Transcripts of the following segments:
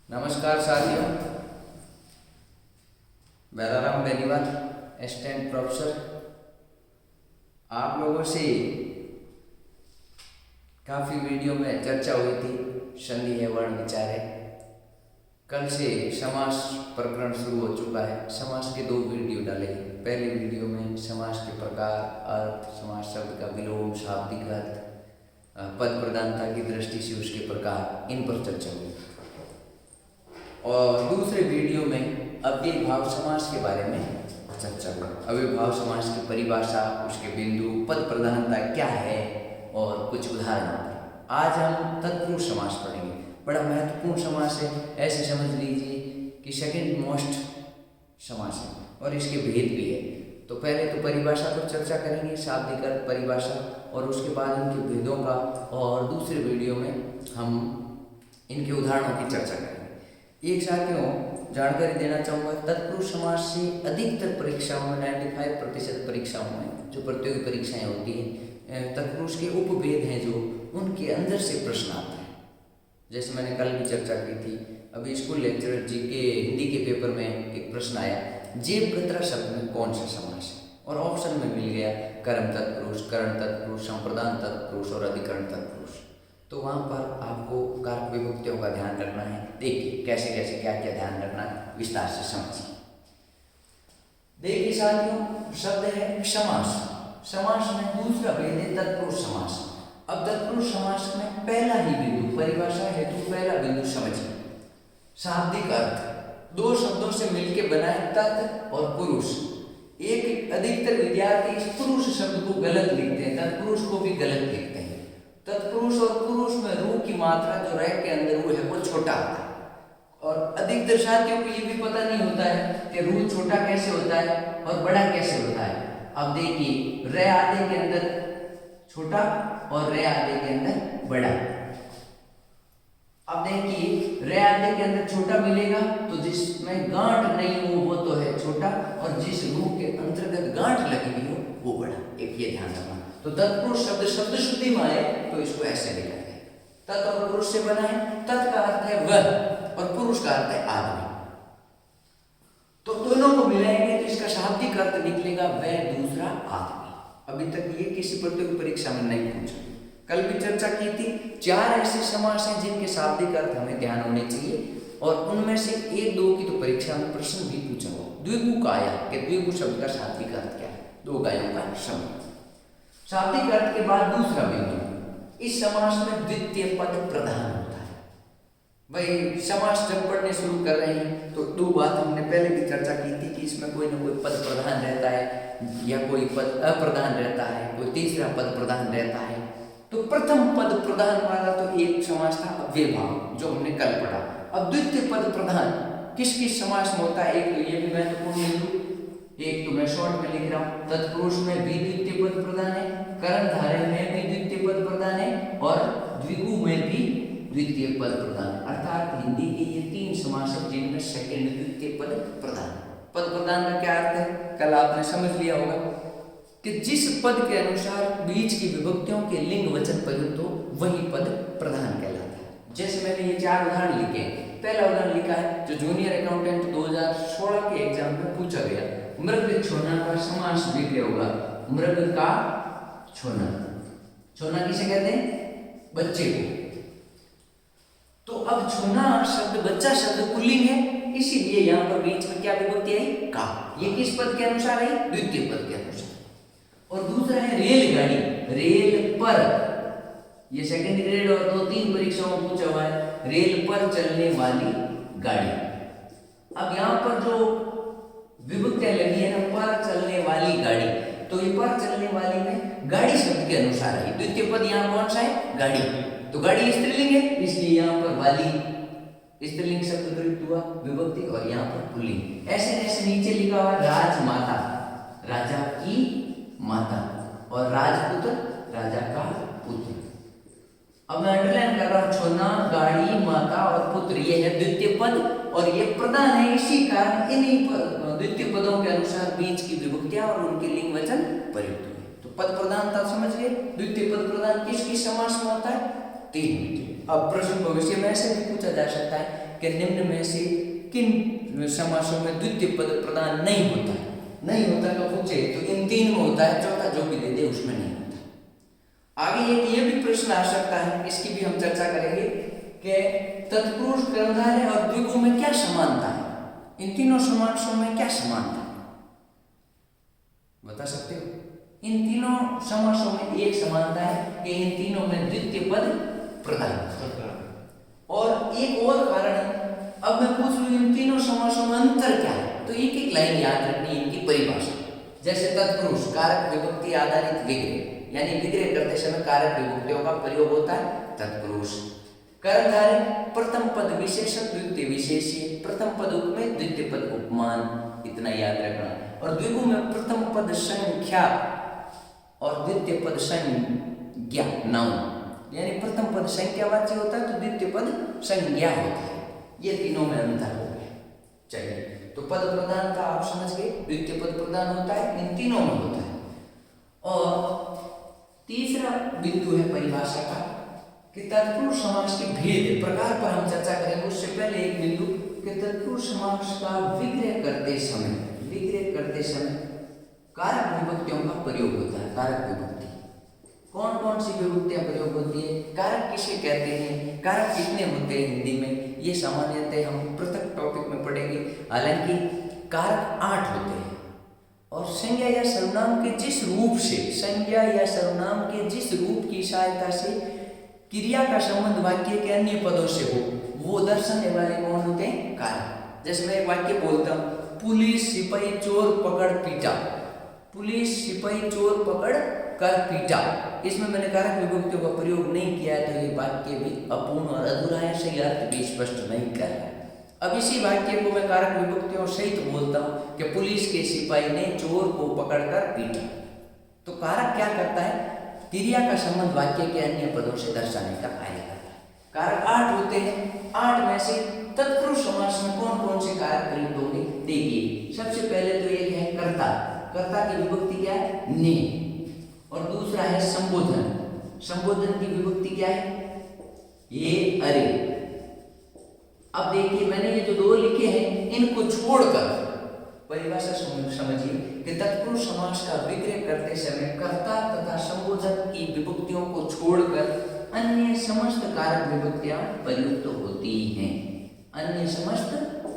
नमस्कार साथियों, बैराराम Beniwal assistant professor. आप लोगों से काफ़ी वीडियो में चर्चा हुई थी संधि है वर्ण विचार है। कल से समास प्रकरण शुरू हो चुका है। समास के 2 वीडियो डाले। पहले वीडियो में समास के प्रकार, अर्थ, समास शब्द का विलोम, शाब्दिक अर्थ, पद प्रधानता की दृष्टि से उसके प्रकार, इन पर चर्चा हुई। और दूसरे वीडियो में अव्ययभाव समास के बारे में चर्चा हुई। अव्ययभाव समास की परिभाषा, उसके बिंदु, पद प्रधानता क्या है और कुछ उदाहरण। आज हम तत्पुरुष समास पढ़ेंगे। बड़ा महत्वपूर्ण समास है, ऐसे समझ लीजिए कि सेकंड मोस्ट समास है और इसके भेद भी है। तो पहले तो परिभाषा पर चर्चा करेंगे, शाब्दिक अर्थ परिभाषा, और उसके बाद इनके भेदों का, और दूसरे वीडियो में हम इनके उदाहरणों की चर्चा करेंगे। एक साथियों जानकारी देना चाहूँगा, तत्पुरुष समास से अधिकतर परीक्षाओं में 95% परीक्षाओं में जो प्रतियोगी परीक्षाएं होती हैं, तत्पुरुष के उपभेद हैं जो उनके अंदर से प्रश्न आते हैं। जैसे मैंने कल भी चर्चा की थी, अभी स्कूल लेक्चरर जी के हिंदी के पेपर में एक प्रश्न आया, जेब कतरा शब्द में कौन सा समास है, और ऑप्शन में मिल गया कर्म तत्पुरुष, करण तत्पुरुष, संप्रदान तत्पुरुष और अधिकरण तत्पुरुष। तो वहाँ पर आपको कारक विभक्तियों का ध्यान रखना है। देखिए कैसे कैसे क्या क्या ध्यान रखना है, विस्तार से समझिए। देखिए साथियों, शब्द है समास। समास में दूसरा भेद है तत्पुरुष समास। अब तत्पुरुष समास में पहला ही बिंदु, परिभाषा हेतु पहला बिंदु समझिए। शाब्दिक अर्थ 2 शब्दों से मिलकर बना है तत् और पुरुष। एक अधिकतर विद्यार्थी इस पुरुष शब्द को गलत लिखते हैं, तत्पुरुष को भी गलत लिखते हैं। तत्पुरुष और पुरुष में रू की मात्रा जो रह के अंदर वो है वो छोटा होता है, और अधिकतर साथियों को ये भी पता नहीं होता है कि रू छोटा कैसे होता है और बड़ा कैसे होता है। अब देखिए, रे आधे के अंदर छोटा और रे आधे के अंदर बड़ा। अब देखिए, रे आधे के अंदर छोटा मिलेगा तो जिसमें गांठ नहीं हो वो तो है छोटा, और जिस रू के अंतर्गत गांठ लगी हुई हो वो बड़ा। एक ये ध्यान रखना। तो तत्पुरुष शब्द शब्द शुद्धि में आए तो इसको ऐसे लिखा है, तत् और पुरुष से बना है। तत् का अर्थ है वह और पुरुष का अर्थ है आदमी। तो दोनों को मिलाएंगे तो इसका शाब्दिक अर्थ निकलेगा वह दूसरा आदमी। अभी तक ये किसी प्रतियोगी परीक्षा में नहीं पूछा। कल भी चर्चा की थी, 4 ऐसे समास हैं जिनके शाब्दिक अर्थ हमें ध्यान होने चाहिए, और उनमें से 1-2 की तो परीक्षा में प्रश्न भी पूछा हो। द्विगु काया के द्विगु शब्द का शाब्दिक अर्थ क्या है? 2 गायों का शब्द। शाब्दिक अर्थ के बाद दूसरा बिंदु, इस समास में द्वितीय पद प्रधान होता है। भाई समास जब पढ़ने शुरू कर रहे हैं तो 2 बात हमने पहले भी चर्चा की थी कि इसमें कोई ना कोई पद प्रधान रहता है या कोई पद अप्रधान रहता है, कोई तीसरा पद प्रधान रहता है। तो प्रथम पद प्रधान वाला तो एक समास था अव्ययभाव जो हमने कल पढ़ा। अब द्वितीय पद प्रधान किस किस समास में होता है, एक तो ये भी महत्वपूर्ण बिंदु, एक तो मैं शॉर्ट में लिख रहा हूं, तत्पुरुष में भी द्वितीय पद प्रधान है, कर्णधारय में भी द्वितीय पद प्रधान है, और द्विगु में भी द्वितीय पद प्रधान है। अर्थात हिंदी के ये 3 समास है जिनमें सेकंड द्वितीय पद प्रधान। पद प्रधान का क्या अर्थ है, कल आपने समझ लिया होगा कि जिस पद के अनुसार बीच की विभक्तियों के लिंग वचन प्रयुक्त हो वही पद प्रधान कहलाता है। जैसे मैंने ये 4 उदाहरण लिखे। पहला उदाहरण लिखा है जो जूनियर अकाउंटेंट 2016 के एग्जाम में पूछा गया, मृग छोना का समास भी होगा। मृग का छोना, छोना किसे कहते हैं? बच्चे को। तो अब छोना शब्द बच्चा शब्द पुल्लिंग है, इसीलिए यहाँ पर बीच में क्या विभक्ति आई? का। ये किस पद के अनुसार है? द्वितीय पद के अनुसार। और दूसरा है रेलगाड़ी, रेल पर, ये सेकंड ग्रेड और 2-3 परीक्षाओं में पूछा हुआ है, रेल पर चलने वाली गाड़ी। अब यहाँ पर जो विभक्तियां लगी है ना, पर चलने वाली गाड़ी, तो ये पर चलने वाली में गाड़ी शब्द के अनुसार है। द्वितीय पद यहाँ कौन सा है? गाड़ी। तो गाड़ी स्त्रीलिंग है, इसलिए यहाँ पर वाली स्त्रीलिंग शब्द प्रयुक्त हुआ विभक्ति, और यहाँ पर पुल्लिंग। ऐसे ऐसे नीचे लिखा हुआ राजमाता, राजा की माता, और राजपुत्र, राजा का पुत्र। अब मैं अंडरलाइन कर रहा हूं, छोना, गाड़ी, माता और पुत्र, ये है द्वितीय पद, और ये प्रधान है। इसी कारण इन्हीं द्वितीय पदों के अनुसार बीच की विभक्तियां और उनके लिंग वचन प्रयुक्त हुए। तो पद प्रधानता समझ गए। द्वितीय पद प्रधान किस किस समास में होता है? 3 मीटर। अब प्रश्न भविष्य में ऐसे भी पूछा जा सकता है कि निम्न में से किन समासों में द्वितीय पद प्रदान नहीं होता है? नहीं होता का पूछे तो इन तीन में होता है, चौथा जो भी दे दे उसमें नहीं होता। आगे एक ये भी प्रश्न आ सकता है, इसकी भी हम चर्चा करेंगे कि तत्पुरुष, कर्मधारय और द्विगु में क्या समानता है? इन तीनों समासों में क्या समानता है, बता सकते हो? इन तीनों समासों में एक समानता है कि इन तीनों में द्वितीय पद प्रधान, और एक और कारण है। अब मैं पूछ लूं इन तीनों समासों में अंतर क्या है, तो एक एक लाइन याद रखनी इनकी परिभाषा। जैसे तत्पुरुष कारक विभक्ति आधारित विग्रह, यानी विग्रह करते समय कारक विभक्तियों का प्रयोग होता है तत्पुरुष। कर्मधारय प्रथम पद विशेषण द्वितीय विशेष्य, प्रथम पद उपमेय द्वितीय पद उपमान, इतना याद रखना। और द्विगु में प्रथम पद संख्या और द्वितीय पद संज्ञा नाउन, यानी प्रथम पद संख्यावाची होता है तो द्वितीय पद संज्ञा होता है। ये तीनों में अंतर हो गया। चलिए, तो पद प्रदान का आप समझ गए, द्वितीय पद प्रदान होता है, इन तीनों में होता है। और तीसरा बिंदु है परिभाषा का कि तत्पुरुष समास के भेद प्रकार पर हम चर्चा करेंगे। उससे पहले एक बिंदु कि तत्पुरुष समास का विग्रह करते समय कारक विभक्तियों का प्रयोग होता है। कारक विभक्ति कौन कौन सी विभक्तियां प्रयोग होती है, कारक किसे कहते हैं, कारक कितने होते हैं हिंदी में, ये सामान्यतः हम पृथक टॉपिक में पढ़ेंगे। हालांकि कारक 8 होते हैं, और संज्ञा या सर्वनाम के जिस रूप से, संज्ञा या सर्वनाम के जिस रूप की सहायता से क्रिया का संबंध वाक्य के अन्य पदों से हो, वो दर्शाने वाले कौन होते हैं, कारक। जैसे मैं एक वाक्य बोलता हूँ, पुलिस सिपाही चोर पकड़ पीटा, पुलिस सिपाही चोर पकड़ कर पीटा, इसमें मैंने कारक विभक्तियों का प्रयोग नहीं किया है, तो ये वाक्य भी अपूर्ण और अधूरा है, सही अर्थ भी स्पष्ट नहीं कर रहा है। अब इसी वाक्य को मैं कारक विभक्तियों सहित बोलता हूँ कि पुलिस के सिपाही ने चोर को पकड़कर पीटा, तो कारक क्या करता है, क्रिया का संबंध वाक्य के अन्य पदों से दर्शाने का कार्य करता है। कारक 8 होते हैं। 8 में से तत्पुरुष समास में कौन कौन से कारक प्रयुक्त होंगे, देखिए। सबसे पहले तो एक है कर्ता, कर्ता की विभक्ति क्या है, ने, और दूसरा है संबोधन, संबोधन की विभक्ति क्या है, ये, अरे। अब देखिए मैंने ये जो दो लिखे हैं, इनको छोड़कर परिभाषा समझिए कि तत्पुरुष समास का विग्रह करते समय कर्ता तथा संबोधन की विभक्तियों को छोड़कर अन्य समस्त कारक विभक्तियां प्रयुक्त होती हैं। अन्य समस्त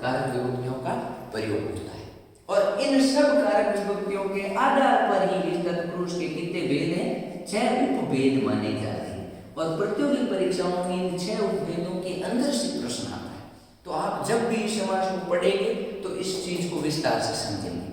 कारक विभक्तियों का प्रयोग होता है, और इन सब कारक विभक्तियों के आधार पर ही इस तत्पुरुष के कितने भेद हैं, 6 उपभेद माने जाते हैं। और प्रतियोगी परीक्षाओं में इन 6 उपभेदों के अंदर से प्रश्न आता है, तो आप जब भी इस समास को पढ़ेंगे तो इस चीज को विस्तार से समझेंगे।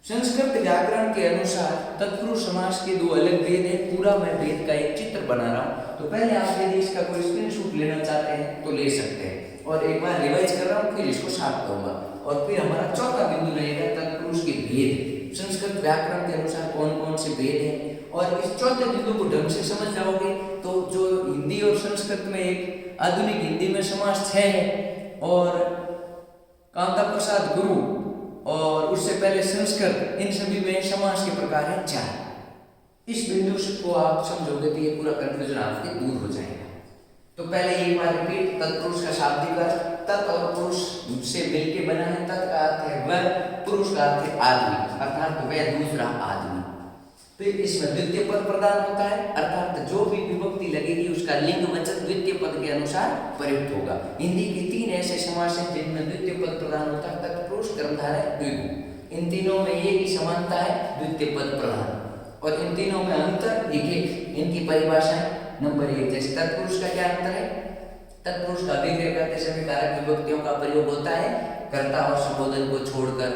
संस्कृत व्याकरण के अनुसार तत्पुरुष समास के 2 अलग भेद हैं। पूरा मैं भेद का एक चित्र बना रहा हूं, तो पहले आप यदि इसका कोई स्क्रीनशॉट लेना चाहते हैं तो ले सकते हैं, और एक बार रिवाइज कर रहा हूं, फिर इसको साफ करूंगा। और फिर हमारा चौथा बिंदु रहेगा तत्पुरुष के भेद, संस्कृत व्याकरण के अनुसार कौन कौन से भेद हैं। और इस चौथे बिंदु को ढंग से समझ जाओगे तो जो हिंदी और संस्कृत में एक आधुनिक हिंदी में समास 6 है, और कांता प्रसाद गुरु और उससे पहले संस्कृत, इन सभी में समास के प्रकार हैं 4। इस बिंदु को आप समझोगे तो ये पूरा कंफ्यूजन आपके दूर हो जाएगा। तो पहले एक बार रिपीट, तत्पुरुष का शाब्दिक अर्थ तत् और पुरुष से मिलके बना है। तत् का अर्थ है वह, पुरुष का अर्थ है आदमी, अर्थात वह दूसरा आदमी। फिर इसमें द्वितीय पद प्रदान होता है, अर्थात जो भी विभक्ति लगेगी उसका लिंग वचन द्वितीय पद के अनुसार प्रयुक्त होगा। हिंदी के 3 ऐसे समास हैं जिनमें द्वितीय पद प्रदान होता है, तत्पुरुष, कर्मधारय, द्विगु। इन तीनों में एक ही समानता है, द्वितीय पद प्रदान। और इन तीनों में अंतर देखिए, इनकी परिभाषाएं। नंबर 1, जैसे तत्पुरुष का क्या अंतर है, तत्पुरुष का विग्रह करते समय कारक विभक्तियों का प्रयोग होता है कर्ता और संबोधन को छोड़कर।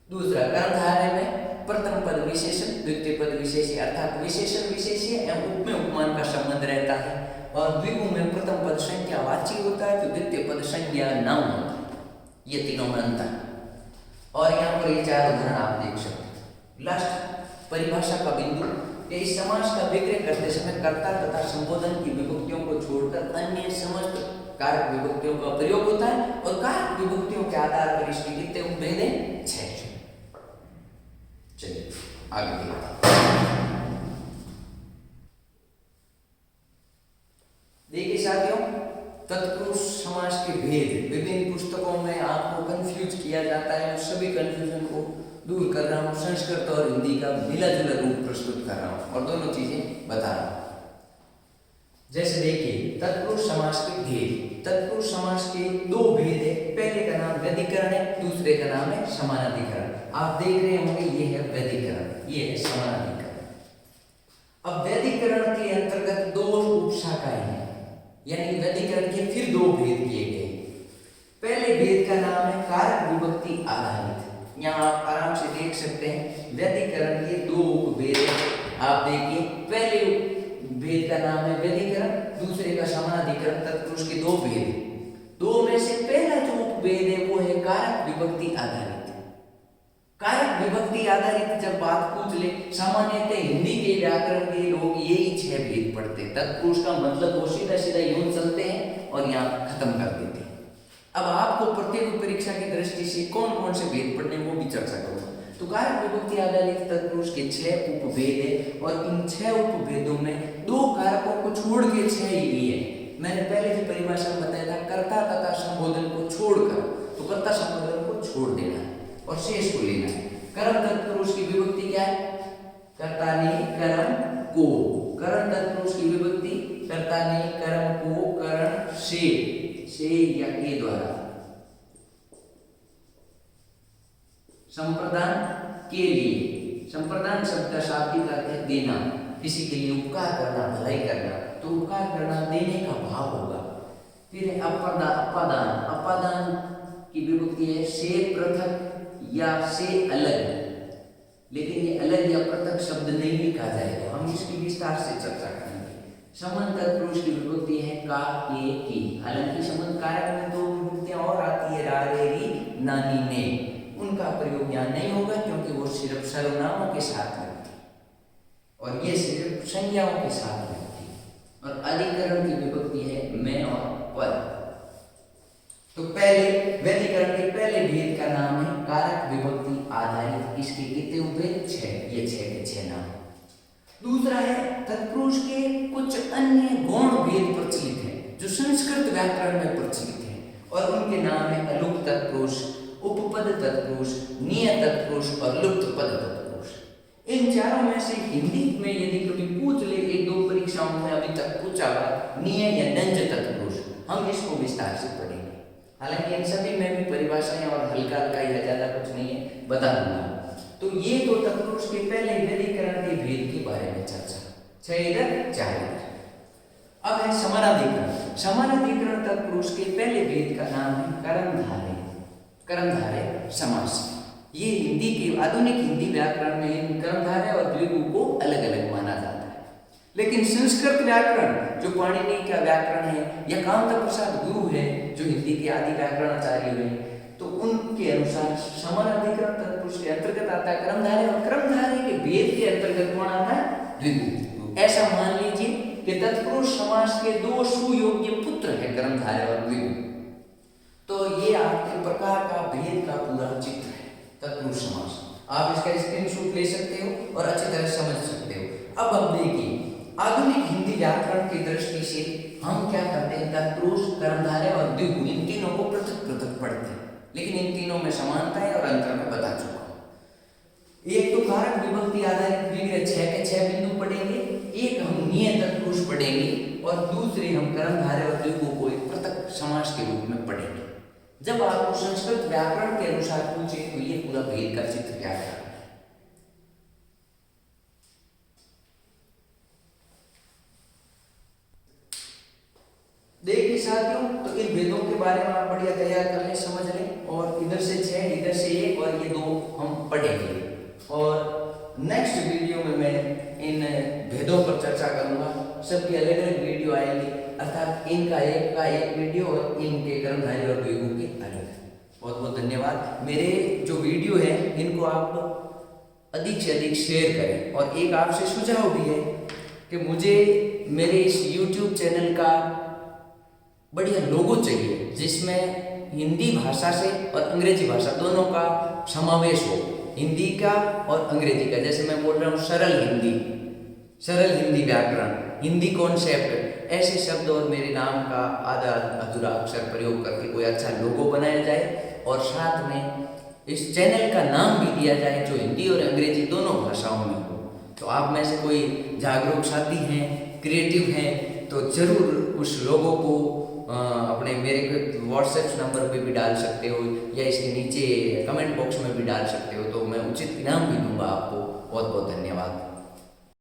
दूसरा, कर्मधारय में प्रथम पद विशेषण द्वितीय पद विशेष्य, अर्थात विशेषण विशेष्य एवं उपमेय उपमान का संबंध रहता है। और द्विगु में प्रथम पद संख्यावाची होता है तो द्वितीय पद संज्ञा नाम होता है। ये तीनों में अंतर। और यहाँ पर ये 4 उदाहरण आप देख सकते हैं। लास्ट परिभाषा का बिंदु, इस समास का विग्रह करते समय कर्ता तथा संबोधन की विभक्तियों को छोड़कर अन्य समस्त कारक विभक्तियों का प्रयोग होता है, और कारक विभक्तियों के आधार पर इसके कितने उपभेद हैं, 6। चलिए आगे देखते हैं। समास के भेद विभिन्न पुस्तकों में आपको कंफ्यूज किया जाता है, सभी कंफ्यूजन को दूर कर रहा हूँ। संस्कृत और हिंदी का मिला जुला रूप प्रस्तुत कर रहा हूँ और दोनों चीजें बता रहा हूँ। जैसे देखिए तत्पुरुष समास के भेद। तत्पुरुष समास के दो भेद है, पहले का नाम व्यधिकरण है, दूसरे का नाम है समानाधिकरण। आप देख रहे होंगे ये है व्यधिकरण, ये है समानाधिकरण। अब व्यधिकरण के अंतर्गत दो उपशाखाएं हैं, यानी व्यधिकरण के फिर दो भेद किए गए। पहले भेद का नाम है कारक विभक्ति आधारित। यहाँ आप आराम से देख सकते हैं व्यधिकरण के दो उपभेद हैं। आप देखिए पहले भेद का नाम है व्यधिकरण, दूसरे का समानाधिकरण। तत्पुरुष के दो भेद, दो में से पहला जो उपभेद है वो है कारक विभक्ति आधारित। कारक विभक्ति आधारित जब बात पूछ ले, सामान्यतः हिंदी के व्याकरण के लोग यही 6 भेद पढ़ते हैं। तत्पुरुष का मतलब वो सीधा सीधा यूं चलते हैं और यहाँ खत्म कर देते हैं। अब आपको प्रत्येक परीक्षा की दृष्टि से कौन कौन से भेद पढ़ने वो भी चर्चा करूंगा। तो कारक विभक्ति आधारित तत्पुरुष के 6 उपभेद है और इन 6 उपभेदों में 2 कारकों को छोड़ के 6 ही लिए। मैंने पहले भी परिभाषा में बताया था, कर्ता तथा संबोधन को छोड़कर, तो कर्ता संबोधन को छोड़ देना है और शेष को लेना है। कर्म तत्पुरुष की विभक्ति क्या है? कर्ता ने कर्म को। कर्म तत्पुरुष की विभक्ति कर्ता ने कर्म को करण से या के द्वारा। संप्रदान के लिए, संप्रदान शब्द का शाब्दिक अर्थ है देना, किसी के लिए उपकार करना, भलाई करना, तो उपकार करना देने का भाव होगा। फिर अपादान, अपादान की विभक्ति है से पृथक या से अलग, लेकिन ये अलग या पृथक शब्द नहीं लिखा जाएगा, हम इसकी विस्तार से चर्चा करेंगे। संबंध तत्पुरुष की विभक्ति है का के की। हालांकि संबंध कारक में 2 विभक्तियां और आती है, रा रे री नानी ने, उनका प्रयोग यहाँ नहीं होगा क्योंकि वो सिर्फ सर्वनामों के साथ लगती और ये सिर्फ संज्ञाओं के साथ लगती। और अधिकरण की विभक्ति है मैं और पर। तो पहले व्यधिकरण के पहले भेद का नाम है कारक विभक्ति आधारित। इसके कितने उपभेद? 6, ये 6 के 6 नाम। दूसरा है तत्पुरुष के कुछ अन्य गौण भेद प्रचलित हैं जो संस्कृत व्याकरण में प्रचलित हैं और उनके नाम है अलुक तत्पुरुष, उपपद तत्पुरुष, निय तत्पुरुष और लुप्त पद तत्पुरुष। इन चारों में से हिंदी में यदि कभी पूछ ले, 1-2 परीक्षाओं में अभी तक पूछा हुआ निय या नंज तत्पुरुष, हम इसको विस्तार से पढ़ेंगे। हालांकि इन सभी में भी परिभाषाएं और हल्का हल्का या ज्यादा कुछ नहीं है, बता दूंगा। तो ये तो तत्पुरुष के पहले व्यधिकरण के भेद के बारे में चर्चा, 6 इधर 4 इधर। अब है समानाधिकरण। समानाधिकरण तत्पुरुष के पहले भेद का नाम है कर्मधारय। कर्मधारय समास। ये हिंदी के आधुनिक हिंदी व्याकरण में इन कर्मधारय और द्विगु को अलग अलग माना जाता है, लेकिन संस्कृत व्याकरण जो पाणिनि का व्याकरण है या कांत प्रसाद गुरु है जो हिंदी के आदि व्याकरणाचार्य हुए, तो उनके अनुसार समानाधिकरण तत्पुरुष के अंतर्गत आता है कर्मधारय और कर्मधारय के भेद के अंतर्गत कौन आता है? द्विगु। ऐसा मान लीजिए कि तत्पुरुष समास के 2 सुयोग्य पुत्र है कर्मधारय और द्विगु। तो ये आपके प्रकार का भेद का पूरा चित्र है तत्पुरुष समास। आप इसका स्क्रीनशॉट ले सकते हो और अच्छी तरह समझ सकते हो। अब हम देखिए आधुनिक हिंदी व्याकरण की दृष्टि से हम क्या करते हैं, तत्पुरुष, कर्मधारय और द्विगु इन तीनों को पृथक पृथक पढ़ते हैं, लेकिन इन तीनों में समानता है और अंतर में बता चुका हूं। एक तो कारक विभक्ति आधारित विग्रह 6 के 6 बिंदु पढ़ेंगे, एक हम निय तत्पुरुष पढ़ेंगे और दूसरे हम कर्मधारय और द्विगु को एक पृथक समास के रूप में पढ़ेंगे। जब आपको संस्कृत व्याकरण के अनुसार पूछे तो ये पूरा भेद का चित्र क्या है। देखिए साथियों, तो इन भेदों के बारे में आप बढ़िया तैयार कर लें, समझ लें, और इधर से 6 इधर से 1 और ये 2 हम पढ़ेंगे। और नेक्स्ट वीडियो में मैं इन भेदों पर चर्चा करूंगा। सबकी अलग अलग वीडियो आएंगी, अर्थात इनका एक वीडियो और इनके कर्मधारय और द्विगु के अलग। बहुत बहुत धन्यवाद। मेरे जो वीडियो है इनको आप अधिक से अधिक शेयर करें। और एक आपसे सुझाव भी है कि मुझे मेरे इस YouTube चैनल का बढ़िया लोगो चाहिए जिसमें हिंदी भाषा से और अंग्रेजी भाषा दोनों का समावेश हो, हिंदी का और अंग्रेजी का। जैसे मैं बोल रहा हूँ सरल हिंदी व्याकरण, हिंदी कॉन्सेप्ट, ऐसे शब्द और मेरे नाम का आधा अधूरा अक्षर प्रयोग करके कोई अच्छा लोगो बनाया जाए और साथ में इस चैनल का नाम भी दिया जाए जो हिंदी और अंग्रेजी दोनों भाषाओं में हो। तो आप में से कोई जागरूक साथी हैं, क्रिएटिव हैं, तो ज़रूर उस लोगों को अपने मेरे व्हाट्सएप नंबर पे भी डाल सकते हो या इसके नीचे कमेंट बॉक्स में भी डाल सकते हो, तो मैं उचित इनाम भी दूंगा आपको। बहुत बहुत धन्यवाद।